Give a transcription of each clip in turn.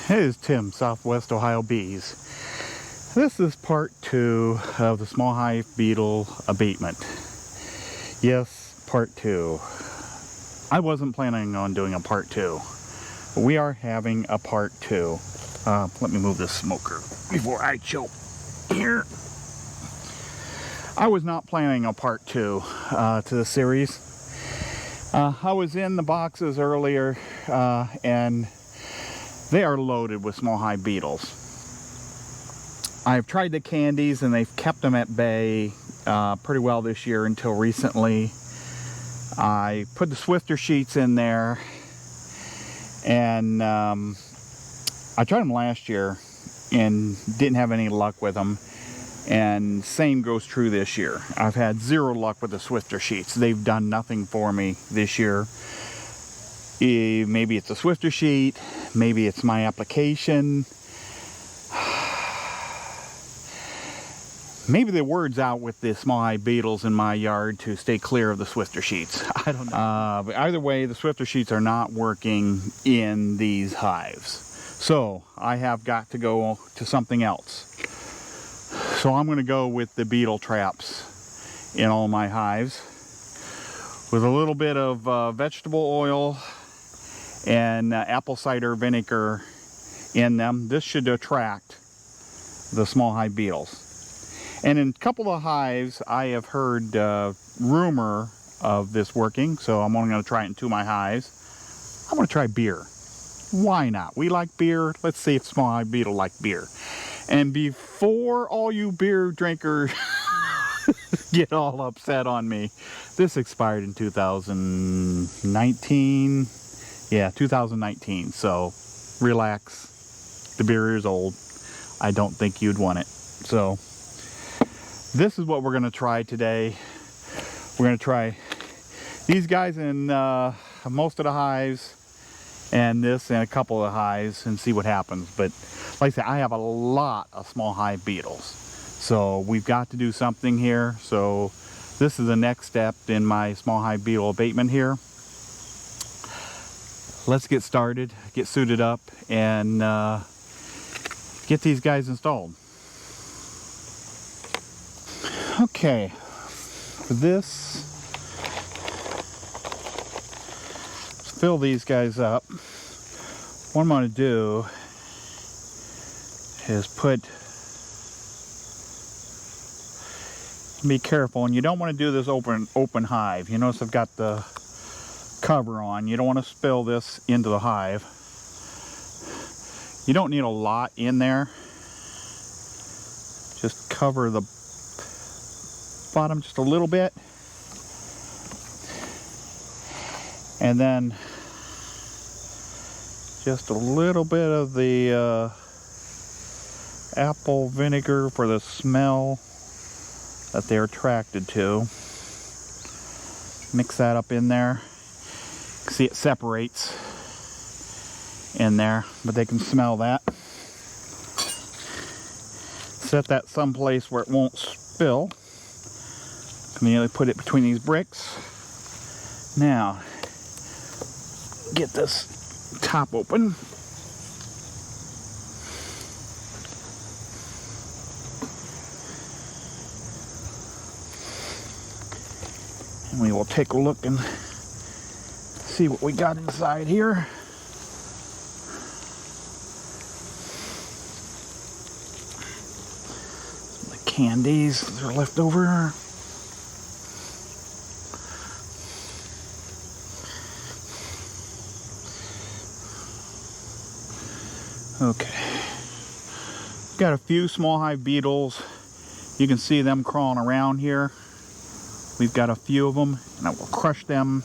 Hey, it's Tim, Southwest Ohio Bees. This is part 2 of the Small Hive Beetle Abatement. Yes, part 2. I wasn't planning on doing a part 2, but we are having a part 2. Let me move this smoker before I choke here. I was not planning a part 2 to the series. I was in the boxes earlier and they are loaded with small hive beetles. I've tried the candies and they've kept them at bay pretty well this year until recently. I put the Swifter sheets in there, and I tried them last year and didn't have any luck with them, and same goes true this year. I've had zero luck with the Swifter sheets. They've done nothing for me this year. Maybe it's a Swifter sheet, maybe it's my application, maybe the word's out with the small hive beetles in my yard to stay clear of the Swifter sheets. I don't know. But either way, the Swifter sheets are not working in these hives. So I have got to go to something else. So I'm going to go with the beetle traps in all my hives with a little bit of vegetable oil and apple cider vinegar in them. This should attract the small hive beetles. And in a couple of hives, I have heard rumor of this working, so I'm only going to try it in 2 of my hives. I'm going to try beer. Why not? We like beer. Let's see if small hive beetle like beer. And before all you beer drinkers get all upset on me, this expired in 2019. Yeah, 2019. So relax. The beer is old. I don't think you'd want it. So this is what we're going to try today. We're going to try these guys in most of the hives, and this in a couple of the hives, and see what happens. But like I said, I have a lot of small hive beetles, so we've got to do something here. So this is the next step in my small hive beetle abatement here. Let's get started, get suited up, and get these guys installed. Okay, for this, let's fill these guys up. What I'm going to do is be careful, and you don't want to do this open hive. You notice I've got the cover on. You don't want to spill this into the hive. You don't need a lot in there. Just cover the bottom just a little bit, and then just a little bit of the apple vinegar for the smell that they're attracted to. Mix that up in there. See, it separates in there, but they can smell that. Set that someplace where it won't spill. Immediately put it between these bricks. Now, get this top open. And we will take a look and see what we got inside here. The candies that are left over. Okay. Got a few small hive beetles. You can see them crawling around here. We've got a few of them, and I will crush them.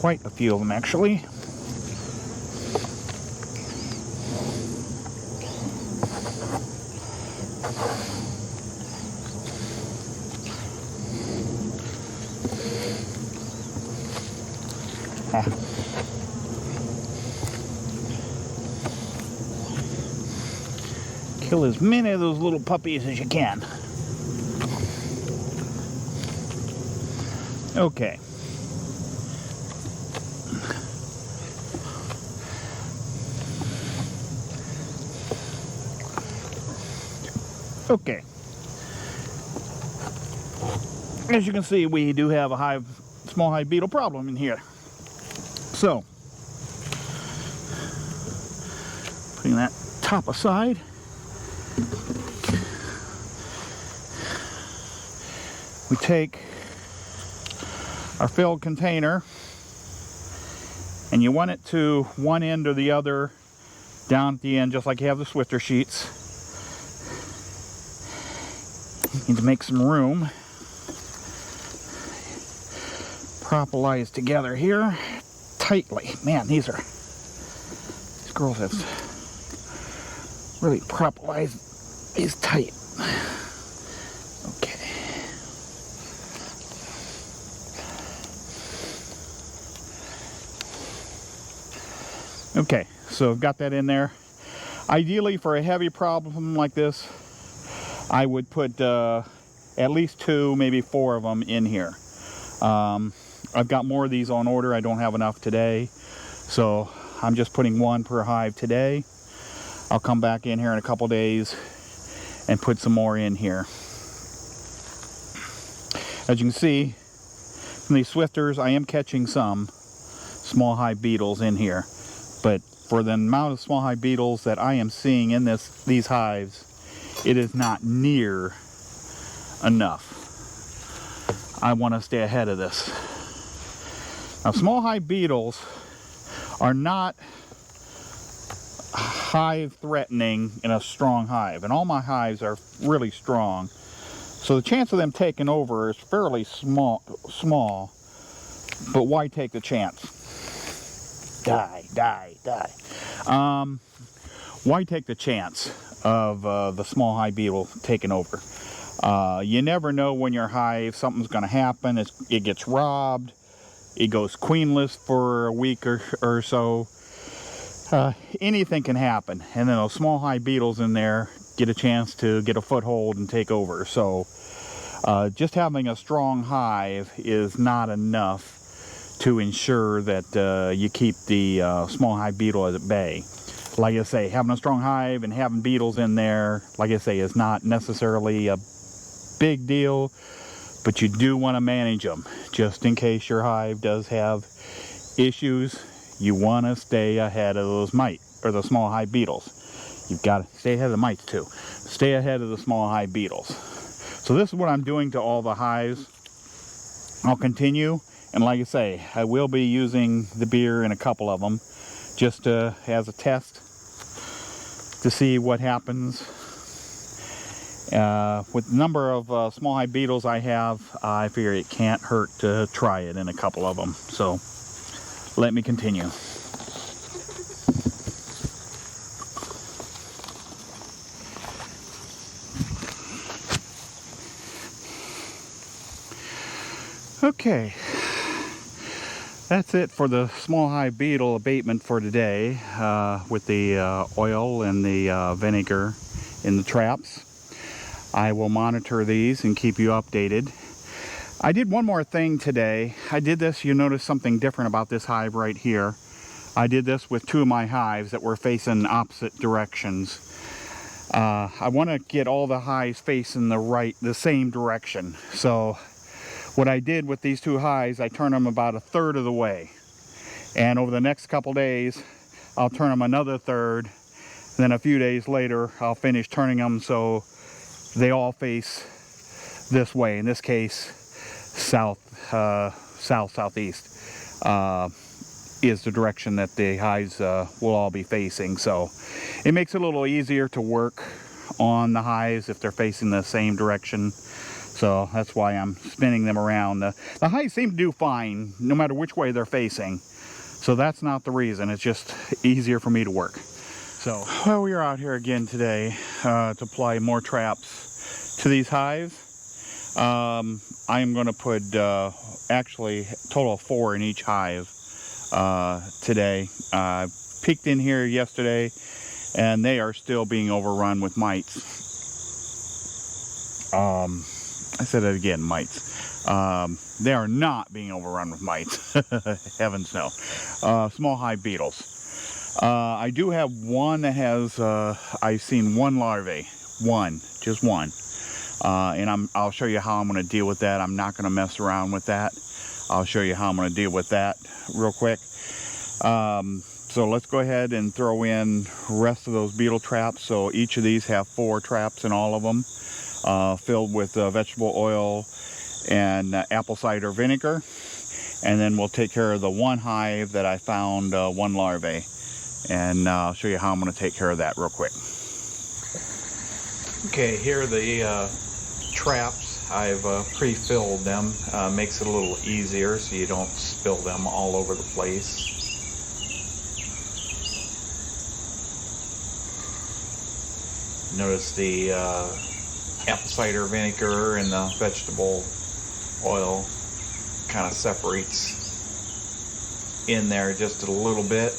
Quite a few of them, actually. Kill as many of those little puppies as you can. Okay. Okay. As you can see, we do have a small hive beetle problem in here. So, putting that top aside. We take our filled container, and you want it to one end or the other down at the end, just like you have the Swifter sheets. You need to make some room. Propolize together here tightly. Man, these girls have really propolized these tight. Okay. Okay, so I've got that in there. Ideally, for a heavy problem like this, I would put at least 2, maybe 4 of them in here. I've got more of these on order. I don't have enough today, so I'm just putting 1 per hive today. I'll come back in here in a couple days and put some more in here. As you can see from these Swifters, I am catching some small hive beetles in here, but for the amount of small hive beetles that I am seeing in these hives, it is not near enough. I want to stay ahead of this. Now, small hive beetles are not hive threatening in a strong hive, and all my hives are really strong, so the chance of them taking over is fairly small, but why take the chance? Die. Why take the chance of the small hive beetle taking over? You never know when your hive, something's going to happen. It gets robbed. It goes queenless for a week or so. Anything can happen. And then those small hive beetles in there get a chance to get a foothold and take over. So just having a strong hive is not enough to ensure that you keep the small hive beetle at bay. Like I say, having a strong hive and having beetles in there, like I say, is not necessarily a big deal, but you do want to manage them just in case your hive does have issues. You want to stay ahead of those mites, or the small hive beetles. You've got to stay ahead of the mites too. Stay ahead of the small hive beetles. So this is what I'm doing to all the hives. I'll continue, and like I say, I will be using the beer in a couple of them just as a test to see what happens. With the number of small hive beetles I have, I figure it can't hurt to try it in a couple of them. So let me continue. Okay, that's it for the small hive beetle abatement for today, with the oil and the vinegar in the traps. I will monitor these and keep you updated. I did one more thing today. I did this, you notice something different about this hive right here. I did this with 2 of my hives that were facing opposite directions. I want to get all the hives facing the same direction. So what I did with these 2 hives, I turned them about 1/3 of the way. And over the next couple days, I'll turn them another 1/3. Then a few days later, I'll finish turning them so they all face this way. In this case, southeast is the direction that the hives will all be facing. So it makes it a little easier to work on the hives if they're facing the same direction. So that's why I'm spinning them around. The hives seem to do fine no matter which way they're facing. So that's not the reason. It's just easier for me to work. So, well, we are out here again today to apply more traps to these hives. I am going to put actually a total of 4 in each hive today. Peeked in here yesterday and they are still being overrun with mites. I said it again, mites. They are not being overrun with mites. Heavens no. Small hive beetles. I do have one that has, I've seen one larvae. Just one. And I'll show you how I'm going to deal with that. I'm not going to mess around with that. I'll show you how I'm going to deal with that real quick. So let's go ahead and throw in the rest of those beetle traps. So each of these have 4 traps in all of them, filled with vegetable oil and apple cider vinegar. And then we'll take care of the one hive that I found, one larvae. And I'll show you how I'm going to take care of that real quick. Okay, here are the traps. I've pre-filled them. Makes it a little easier so you don't spill them all over the place. Notice the apple cider vinegar and the vegetable oil kind of separates in there just a little bit.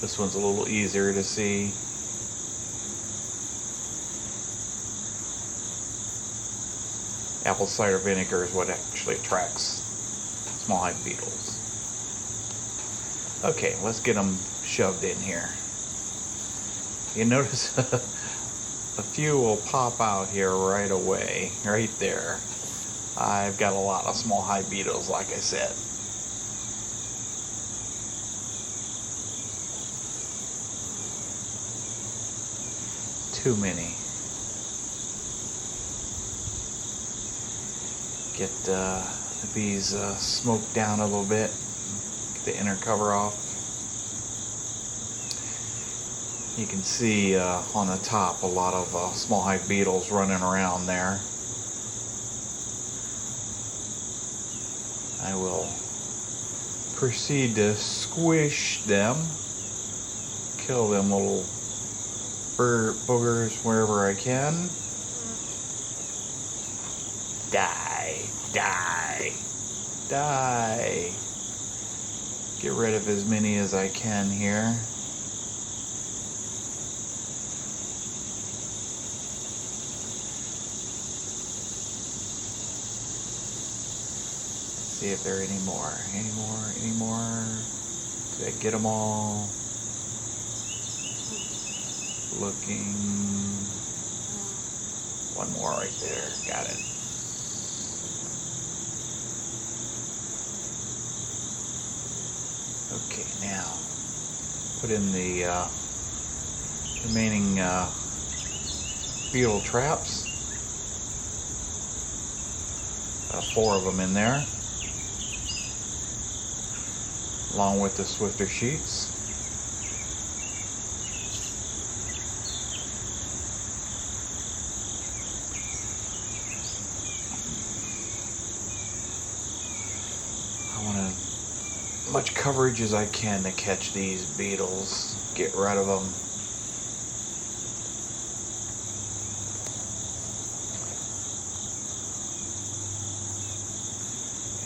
This one's a little easier to see. Apple cider vinegar is what actually attracts small hive beetles. Okay, let's get them shoved in here. You notice a few will pop out here right away, right there. I've got a lot of small hive beetles, like I said. Too many. Get the bees smoked down a little bit. Get the inner cover off. You can see on the top a lot of small hive beetles running around there. I will proceed to squish them, kill them little boogers wherever I can. Die, die, die. Get rid of as many as I can here. See if there are any more. Any more? Did I get them all? Looking. One more right there. Got it. Okay, now put in the remaining beetle traps. 4 of them in there, along with the swifter sheets. I want as much coverage as I can to catch these beetles, get rid of them.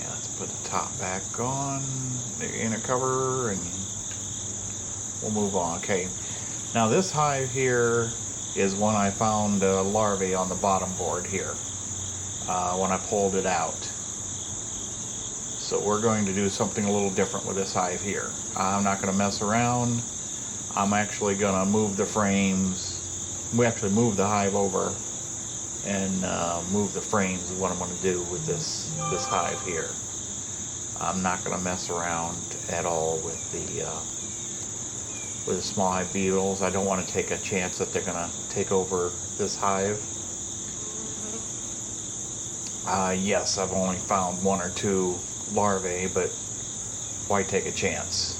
Yeah, let's put the top back on, the inner cover, and we'll move on. Okay, now this hive here is one I found larvae on the bottom board here when I pulled it out. So we're going to do something a little different with this hive here. I'm not going to mess around. I'm actually going to move the frames. We actually move the hive over and move the frames is what I'm going to do with this hive here. I'm not going to mess around at all with the small hive beetles. I don't want to take a chance that they're going to take over this hive. Yes, I've only found 1 or 2 larvae, but why take a chance?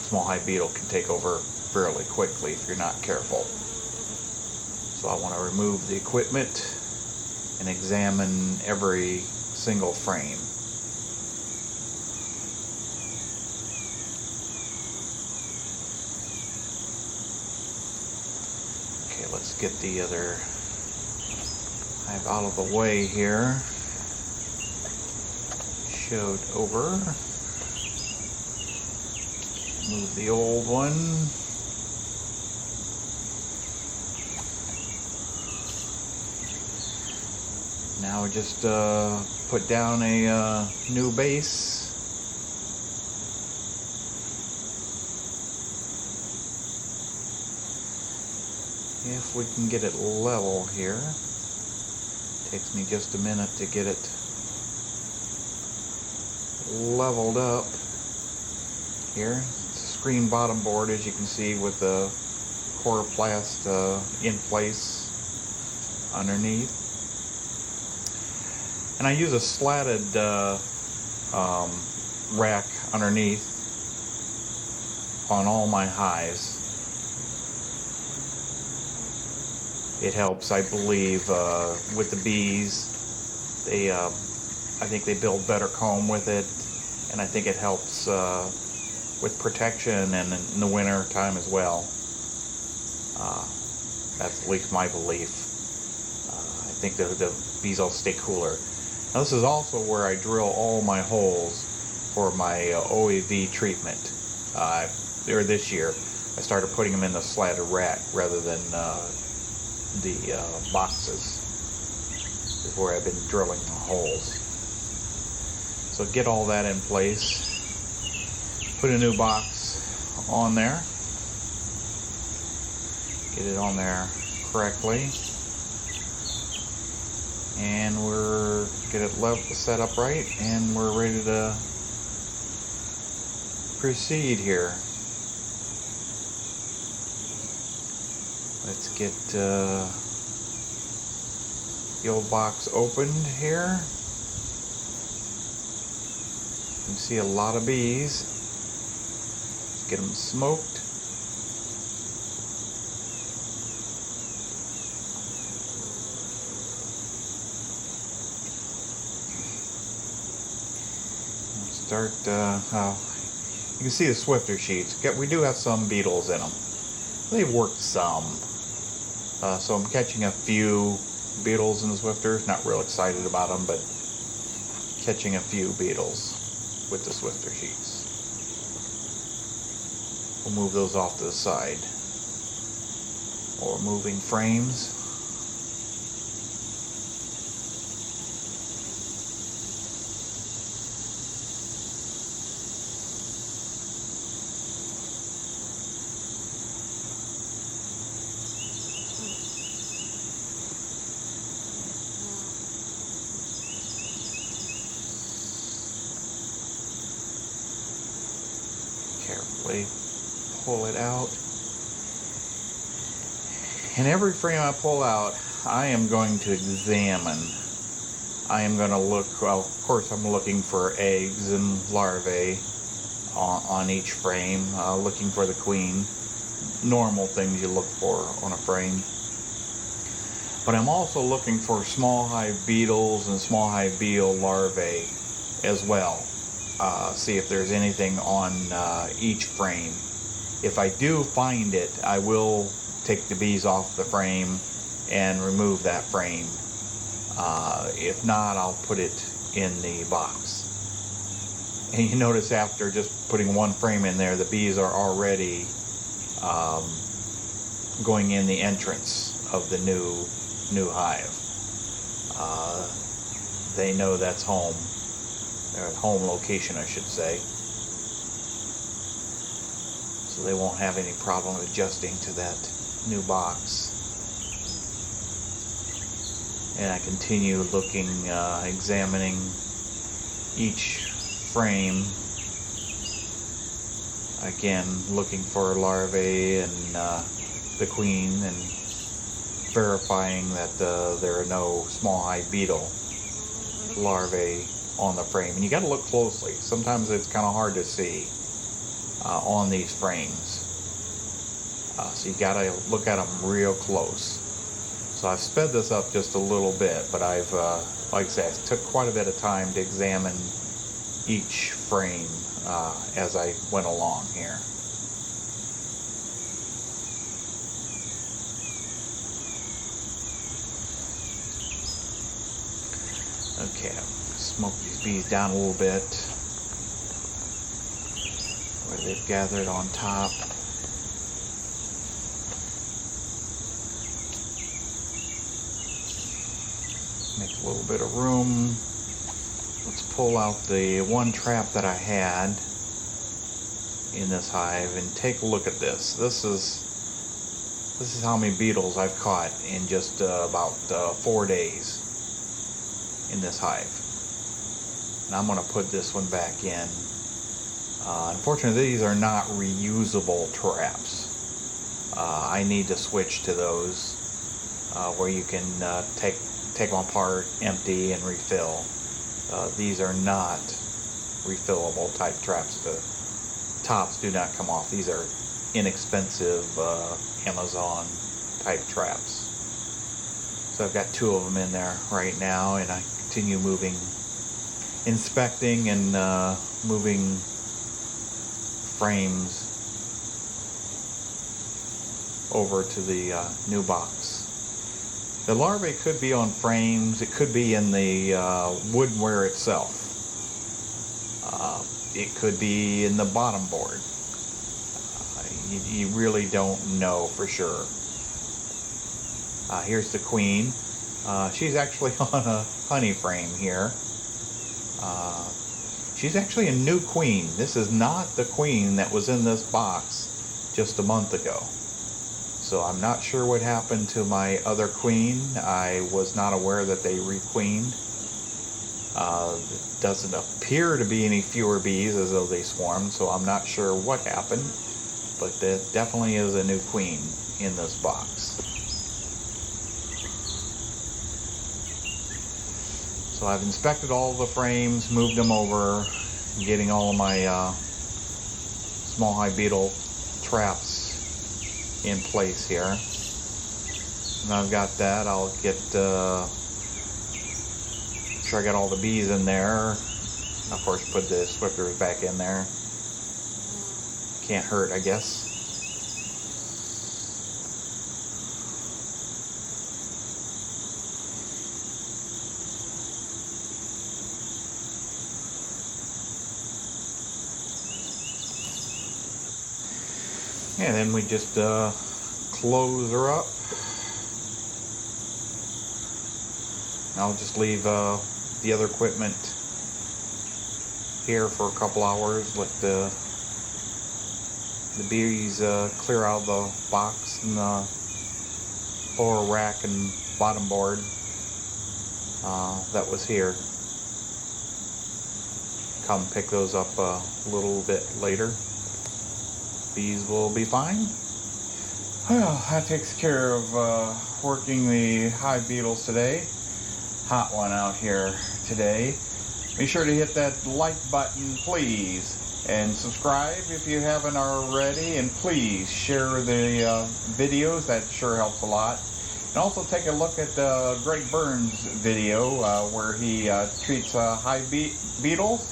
Small hive beetle can take over fairly quickly if you're not careful. So I want to remove the equipment and examine every single frame. Okay, let's get the other hive out of the way here. Showed over. Move the old one. Now we just put down a new base. If we can get it level here. Takes me just a minute to get it leveled up here. It's a screen bottom board, as you can see, with the coroplast in place underneath. And I use a slatted rack underneath on all my hives. It helps, I believe, with the bees. They, I think they build better comb with it, and I think it helps with protection and in the winter time as well. That's at least my belief. I think the bees will stay cooler. Now this is also where I drill all my holes for my OAV treatment. There this year, I started putting them in the slatted rack rather than the boxes. This is where I've been drilling the holes. So get all that in place. Put a new box on there. Get it on there correctly. And we're get it set up right, and we're ready to proceed here. Let's get the old box opened here. You can see a lot of bees. Let's get them smoked. Start, you can see the swifter sheets. We do have some beetles in them. They've worked some. So I'm catching a few beetles in the swifters. Not real excited about them, but catching a few beetles with the swifter sheets. We'll move those off to the side. Or moving frames. Carefully pull it out. And every frame I pull out, I am going to examine. I am going to look, well, of course I'm looking for eggs and larvae on each frame, looking for the queen. Normal things you look for on a frame. But I'm also looking for small hive beetles and small hive beetle larvae as well. See if there's anything on each frame. If I do find it, I will take the bees off the frame and remove that frame. If not, I'll put it in the box. And you notice after just putting one frame in there, the bees are already going in the entrance of the new hive. They know that's home. Their home location, I should say. So they won't have any problem adjusting to that new box. And I continue looking, examining each frame. Again, looking for larvae and the queen, and verifying that there are no small hive beetle larvae on the frame. And you got to look closely. Sometimes it's kind of hard to see on these frames. So you got to look at them real close. So I've sped this up just a little bit, but I've, like I said, it took quite a bit of time to examine each frame as I went along here. Okay, smoke these bees down a little bit. where they've gathered on top. Make a little bit of room. Let's pull out the one trap that I had in this hive and take a look at this. This is how many beetles I've caught in just about 4 days in this hive. And I'm going to put this one back in. Unfortunately, these are not reusable traps. I need to switch to those where you can take them apart, empty, and refill. These are not refillable type traps. The tops do not come off. These are inexpensive Amazon type traps. So I've got 2 of them in there right now, and I continue moving, inspecting and moving frames over to the new box. The larvae could be on frames. It could be in the wooden-ware itself. It could be in the bottom board. You really don't know for sure. Here's the queen. She's actually on a honey frame here. She's actually a new queen. This is not the queen that was in this box just a month ago. So I'm not sure what happened to my other queen. I was not aware that they requeened. It doesn't appear to be any fewer bees as though they swarmed, so I'm not sure what happened. But there definitely is a new queen in this box. So I've inspected all the frames, moved them over, getting all of my small hive beetle traps in place here. And I've got that. I'll get sure I got all the bees in there. Of course, put the swifters back in there. Can't hurt, I guess. And then we just close her up. I'll just leave the other equipment here for a couple hours. Let the bees clear out the box and the lower rack and bottom board that was here. Come pick those up a little bit later. Bees will be fine. Well, that takes care of working the hive beetles today. Hot one out here today. Be sure to hit that like button, please, and subscribe if you haven't already, and please share the videos. That sure helps a lot. And also take a look at Greg Burns' video where he treats hive beetles,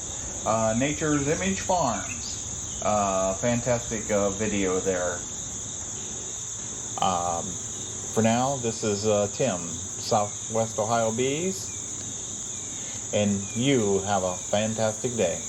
Nature's Image Farms. Fantastic video there. For now, this is Tim, Southwest Ohio Bees, and you have a fantastic day.